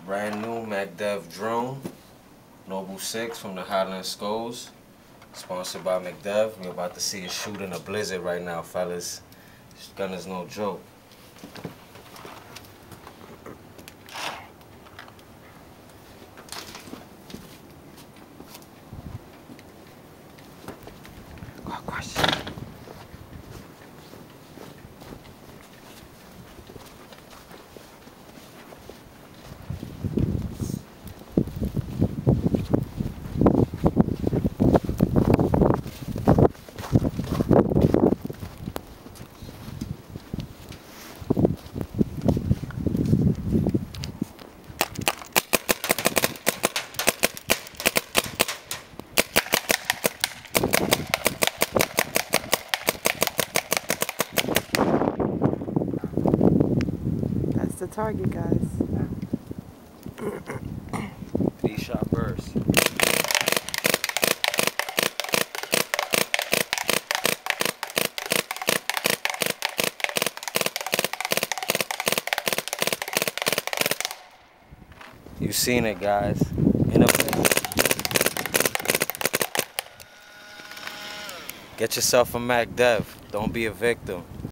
Brand new MACDEV drone, Noble 6 from the Highland Skulls, sponsored by MACDEV. We're about to see it shooting a blizzard right now, fellas. This gun is no joke. That's the target, guys. 3-shot burst. You've seen it, guys. Get yourself a MACDEV. Don't be a victim.